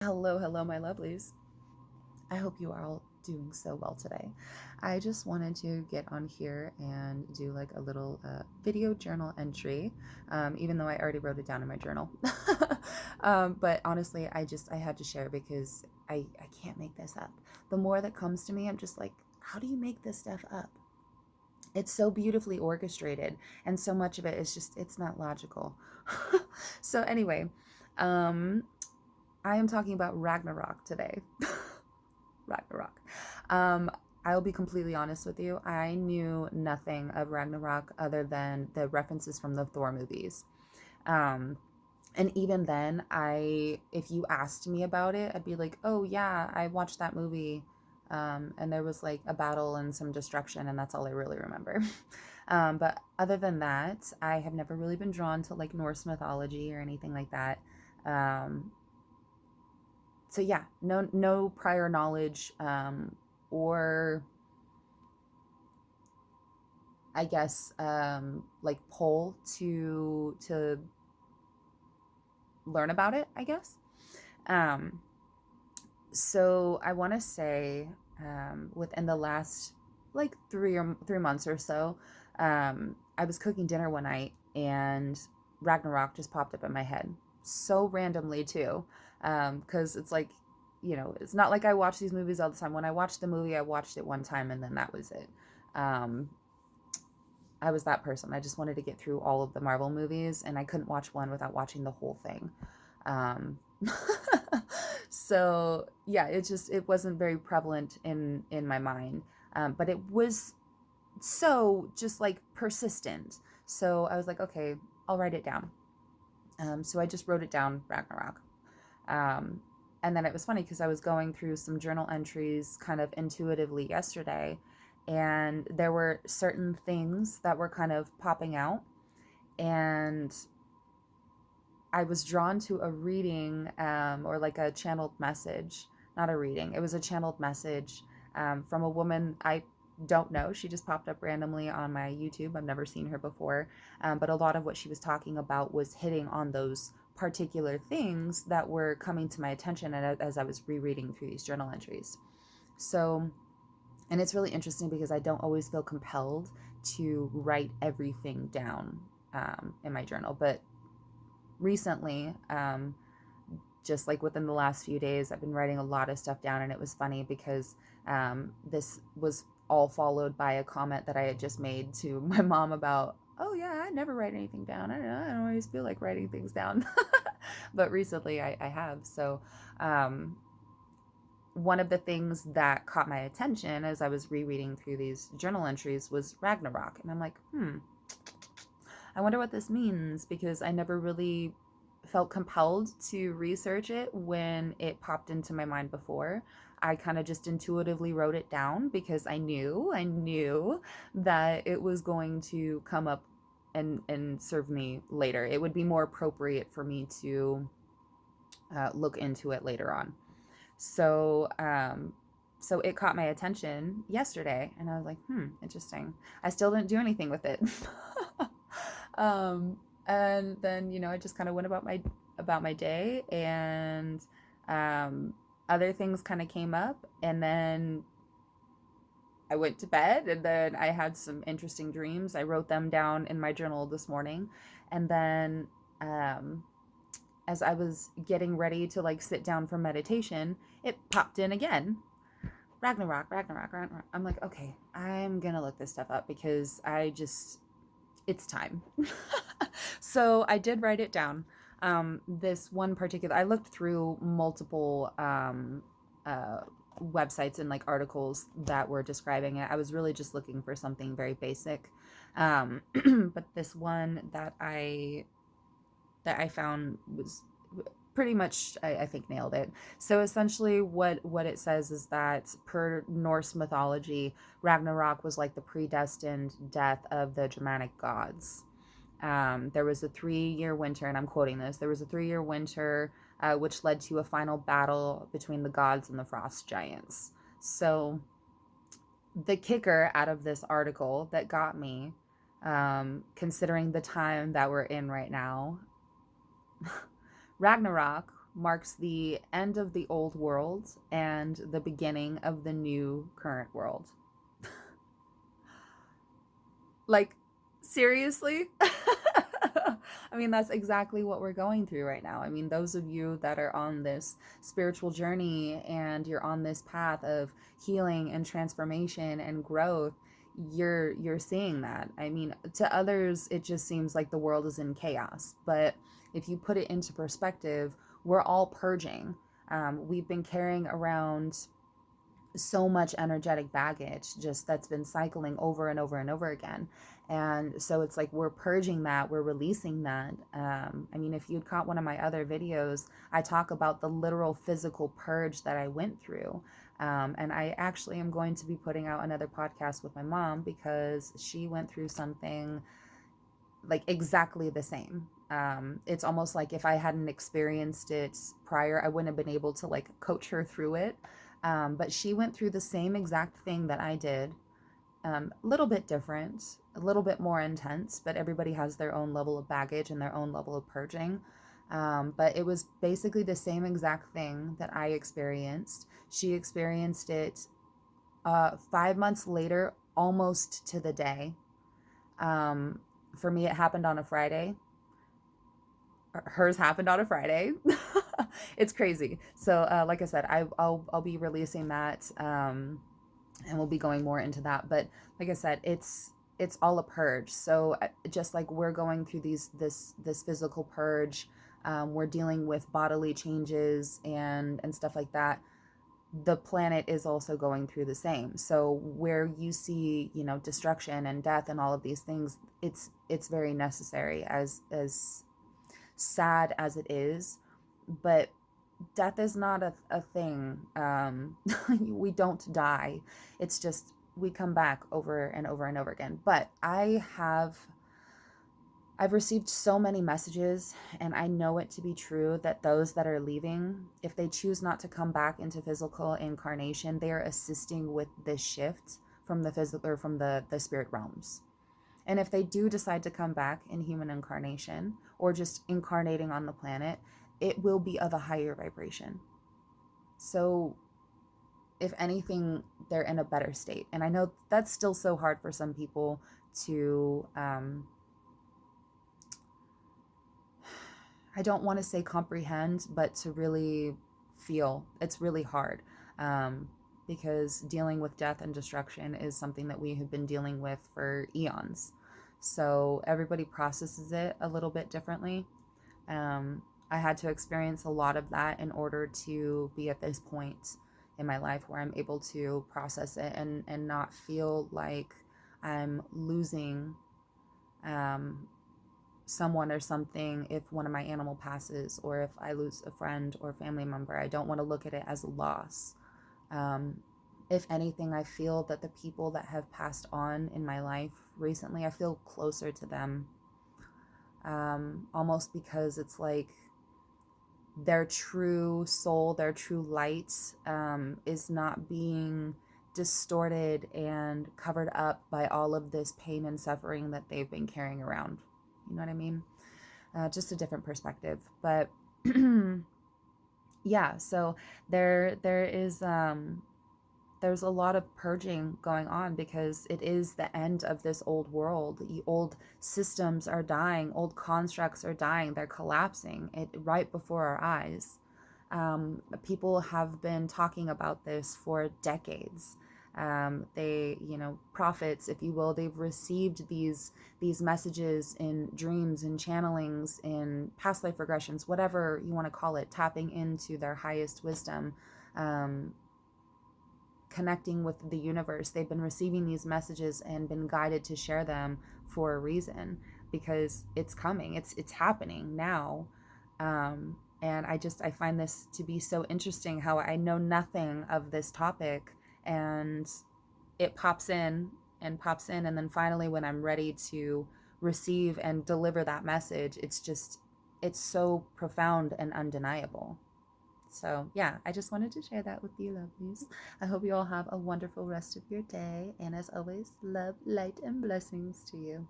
Hello, my lovelies. I hope you are all doing so well today. I just wanted to get on here and do like a little video journal entry, even though I already wrote it down in my journal. But honestly, I had to share because I can't make this up. The more that comes to me, I'm just like, how do you make this stuff up? It's so beautifully orchestrated, and so much of it is just, it's not logical. So, anyway, um, I am talking about Ragnarok today. Ragnarok. Um, I'll be completely honest with you. I knew nothing of Ragnarok other than the references from the Thor movies. Um, and even then, if you asked me about it, I'd be like, oh yeah, I watched that movie. And there was like a battle and some destruction, and that's all I really remember. But other than that, I have never really been drawn to like Norse mythology or anything like that. Um, so yeah, no prior knowledge, or I guess like pull to learn about it, I guess. Um, so I want to say, within the last like 3 months or so, I was cooking dinner one night and Ragnarok just popped up in my head so randomly too, because it's like, it's not like I watch these movies all the time. When I watched the movie, I watched it one time and then that was it. um, I was that person. I just wanted to get through all of the Marvel movies, and I couldn't watch one without watching the whole thing. Um, so yeah, it wasn't very prevalent in my mind, but it was so just like persistent. So I was like, okay, I'll write it down. So I just wrote it down, Ragnarok. Um, and then it was funny because I was going through some journal entries kind of intuitively yesterday, and there were certain things that were kind of popping out. And I was drawn to a reading, or like a channeled message. Not a reading, it was a channeled message, from a woman I don't know. She just popped up randomly on my YouTube. I've never seen her before. But a lot of what she was talking about was hitting on those particular things that were coming to my attention, and as I was rereading through these journal entries. So, and it's really interesting because I don't always feel compelled to write everything down, in my journal. But recently, just like within the last few days, I've been writing a lot of stuff down, and it was funny because, this was all followed by a comment that I had just made to my mom about, oh yeah, I never write anything down. I don't always feel like writing things down, but recently I have. So, um, one of the things that caught my attention as I was rereading through these journal entries was Ragnarok, and I'm like, I wonder what this means, because I never really felt compelled to research it when it popped into my mind before. I kind of just intuitively wrote it down because I knew that it was going to come up and serve me later. It would be more appropriate for me to look into it later on. So, so it caught my attention yesterday, and I was like, interesting. I still didn't do anything with it. um, and then I just kind of went about my day, and other things kind of came up, and then I went to bed, and then I had some interesting dreams. I wrote them down in my journal this morning, and then um, as I was getting ready to like sit down for meditation, it popped in again. Ragnarok, Ragnarok, Ragnarok. I'm like, okay, I'm gonna look this stuff up because it's time. So I did write it down. This one particular, I looked through multiple uh, websites and like articles that were describing it. I was really just looking for something very basic. But this one that I found was pretty much, I think, nailed it. So essentially, what it says is that per Norse mythology, Ragnarok was like the predestined death of the Germanic gods. There was a 3-year winter, and I'm quoting this. There was a 3-year winter, which led to a final battle between the gods and the frost giants. So the kicker out of this article that got me, considering the time that we're in right now, Ragnarok marks the end of the old world and the beginning of the new current world. Like, seriously? I mean, that's exactly what we're going through right now. I mean, those of you that are on this spiritual journey and you're on this path of healing and transformation and growth, you're seeing that. I mean, to others it just seems like the world is in chaos, but if you put it into perspective, we're all purging. We've been carrying around so much energetic baggage just that's been cycling over and over and over again, and so it's like we're purging that, we're releasing that. I mean, if you'd caught one of my other videos, I talk about the literal physical purge that I went through. And I actually am going to be putting out another podcast with my mom because she went through something like exactly the same. It's almost like if I hadn't experienced it prior, I wouldn't have been able to like coach her through it. But she went through the same exact thing that I did. A little bit different, a little bit more intense, but everybody has their own level of baggage and their own level of purging. But it was basically the same exact thing that I experienced. She experienced it 5 months later, almost to the day. Um, for me, it happened on a Friday. Hers happened on a Friday. It's crazy. So, like I said, I'll be releasing that, and we'll be going more into that. But like I said, it's all a purge. So just like we're going through this physical purge, we're dealing with bodily changes and stuff like that. The planet is also going through the same. So where you see, destruction and death and all of these things, it's very necessary, as sad as it is. But death is not a thing. We don't die. It's just we come back over and over and over again. But I've received so many messages, and I know it to be true, that those that are leaving, if they choose not to come back into physical incarnation, they are assisting with this shift from the physical, or from the spirit realms. And if they do decide to come back in human incarnation or just incarnating on the planet, it will be of a higher vibration. So if anything, they're in a better state. And I know that's still so hard for some people to, I don't want to say comprehend, but to really feel. It's really hard, because dealing with death and destruction is something that we have been dealing with for eons. So everybody processes it a little bit differently. I had to experience a lot of that in order to be at this point in my life where I'm able to process it and not feel like I'm losing someone or something if one of my animal passes, or if I lose a friend or family member. I don't want to look at it as a loss. If anything, I feel that the people that have passed on in my life recently, I feel closer to them, almost because it's like their true soul, their true light, is not being distorted and covered up by all of this pain and suffering that they've been carrying around. You know what I mean? Just a different perspective. But yeah, so there is there's a lot of purging going on, because it is the end of this old world. The old systems are dying, old constructs are dying, they're collapsing it right before our eyes. People have been talking about this for decades. They, prophets, if you will, they've received these messages in dreams and channelings, in past life regressions, whatever you want to call it, tapping into their highest wisdom, connecting with the universe. They've been receiving these messages and been guided to share them for a reason, because it's coming, it's happening now. And I find this to be so interesting, how I know nothing of this topic, and it pops in and pops in, and then finally when I'm ready to receive and deliver that message, it's so profound and undeniable. So yeah, I just wanted to share that with you, lovelies. I hope you all have a wonderful rest of your day, and as always, love, light, and blessings to you.